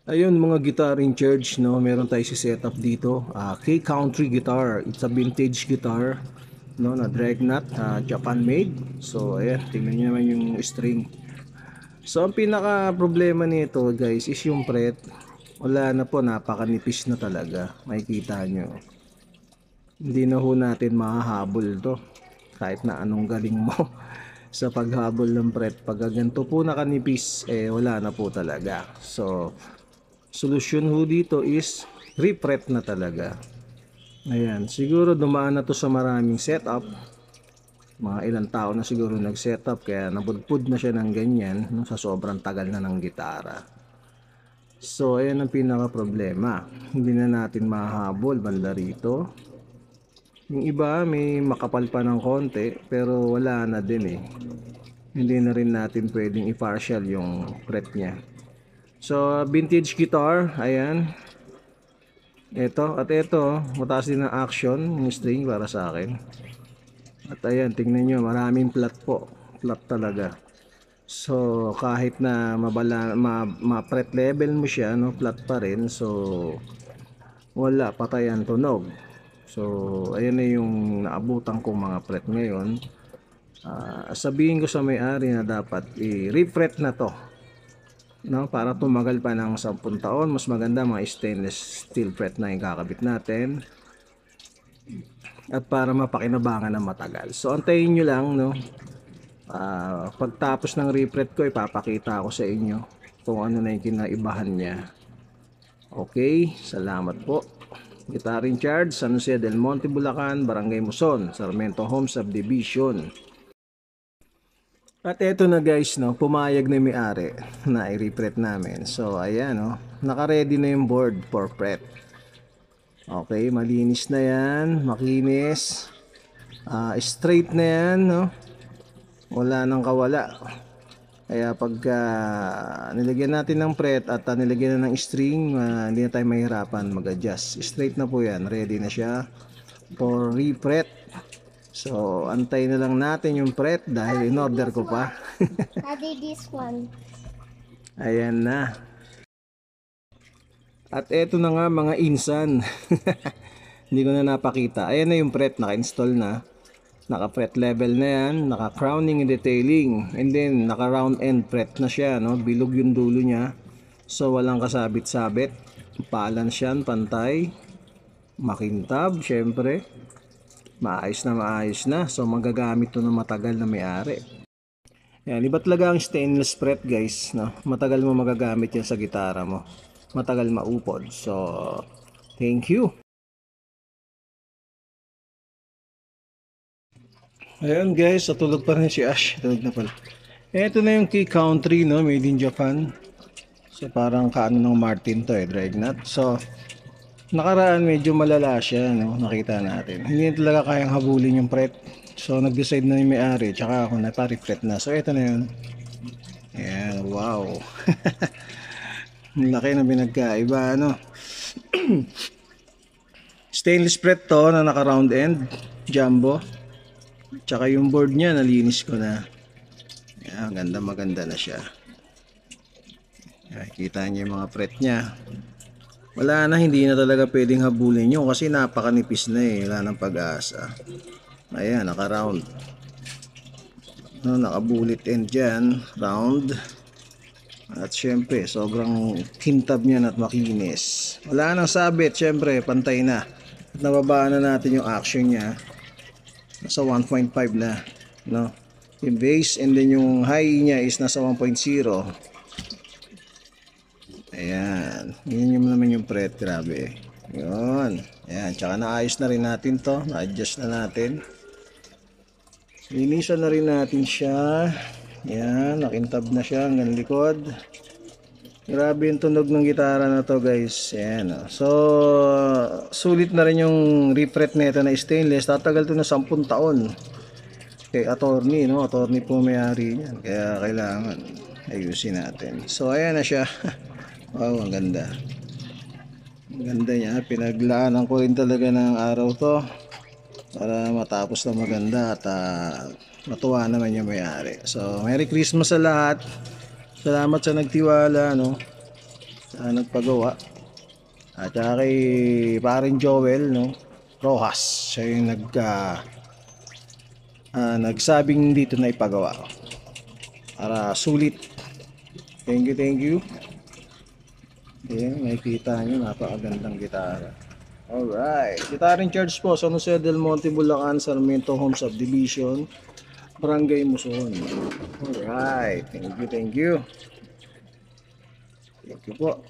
Ayun mga guitar in charge, no, meron tayo si setup dito, K-Country guitar. It's a vintage guitar, no, na Dreadnought, Japan made. So ayan, tingnan niyo naman yung string. So ang pinaka problema nito guys is yung fret. Wala na po, napakanipis na talaga. Makikita nyo. Hindi na ho natin mahahabol to. Kahit na anong galing mo sa paghabol ng fret. Pag ganito po nakanipis, wala na po talaga. So solusyon ho dito is refret na talaga. Ayan, siguro dumaan na to sa maraming setup. Mga ilang tao na siguro nag-setup kaya nabudpud na siya ng ganyan, no, sa sobrang tagal na ng gitara. So ayan ang pinaka problema. Hindi na natin mahabol banda rito. Yung iba may makapal pa ng konti pero wala na din eh. Hindi na rin natin pwedeng i-partial yung fret niya. So vintage guitar, ayan. Ito at ito, mataas din ang action yung string para sa akin. At ayan, tingnan nyo, maraming flat po. Flat talaga. So kahit na ma-fret level mo siya, no, flat pa rin. So wala, patay ang tunog. So ayan na yung naabutan kong mga fret ngayon. Sabihin ko sa may-ari na dapat i-refret na to, no, para tumagal pa ng 10 taon. Mas maganda mga stainless steel fret na yung kakabit natin at para mapakinabangan ng matagal. So antayin nyo lang, no. Pagtapos ng refret ko, ipapakita ko sa inyo kung ano na yung kinaibahan niya. Okay, salamat po. Guitar in charge, San Jose del Monte, Bulacan, Barangay Muson, Sarmiento Home Subdivision. At eto na guys, no, pumayag na may-ari na i-refret namin. So ayan, no, naka-ready na yung board for fret. Okay, malinis na yan, makinis. Straight na yan, no. Wala nang kawala. Kaya pagka nilagyan natin ng fret at nilagyan na ng string, hindi na tayo mahirapan mag-adjust. Straight na po yan, ready na siya for refret. So antay na lang natin yung fret dahil in order ko pa. Daddy, this one. Ayan na. At eto na nga mga insan. Hindi ko na napakita. Ayan na yung fret, naka-install na. Naka-fret level na yan, naka-crowning and detailing, and then naka-round end fret na siya, no? Bilog yung dulo niya. So walang kasabit-sabit. Balance yan, pantay. Makintab, syempre. Maayos na maayos na. So magagamit to ng matagal na may-ari. Yan, iba talaga ang stainless fret guys, no? Matagal mo magagamit yan sa gitara mo. Matagal maupod. So thank you. Ayun guys, natulog pa rin si Ash. Tulog na pala. Ito na yung K-Country, no? Made in Japan. So parang kaano ng Martin to eh, Dreadnought. So nakaraan medyo malala siya, no? Nakita natin. Hindi talaga kayang habulin yung fret. So nag-decide na yung may-ari, tsaka ako na pa-refret na. So ito na yun. Ayan, wow. Ang laki na binagkaiba, ano? Stainless fret to na naka-round end, jumbo. Tsaka yung board niya, nalinis ko na. Ayan, maganda na siya. Ayan, kita niyo yung mga fret niya. Wala na, hindi na talaga pwedeng habulin yun kasi napakanipis na eh. Wala nang pag-asa. Ayan, naka-round. No, naka-bullet end dyan, round. At syempre, sobrang kintab niyan at makinis. Wala nang sabit, syempre, pantay na. At nababaan na natin yung action niya. Nasa 1.5 na, no? Yung bass and then yung high niya is nasa 1.0. Ayan, yun yung naman yung fret, grabe. Yun, ayan, tsaka naayos na rin natin to, na-adjust na natin. Linisan na rin natin siya. Ayan, nakintab na siya hanggang likod. Grabe yung tunog ng gitara na to guys. Ayan, oh. So sulit na rin yung refret nito na stainless. Tatagal to na 10 taon. Kay attorney, no? Attorney po may-ari niyan. Kaya kailangan ayusin natin. So ayan na siya. Wow, ang ganda. Ang ganda niya. Pinaglaanan ko rin talaga ng araw to para matapos na maganda at matuwa naman yung may-ari. So Merry Christmas sa lahat. Salamat sa nagtiwala, no? nagpagawa. At saka kay paring Joel, no, Rojas, siya yung nagsabing dito na ipagawa para sulit. Thank you, thank you. Ayan, makikita nyo, napakagandang gitara. Alright, guitar in charge po sa San Jose del Monte, Bulacan, Sarmiento Home Subdivision, Barangay Muson. Alright, thank you, thank you. Thank you po.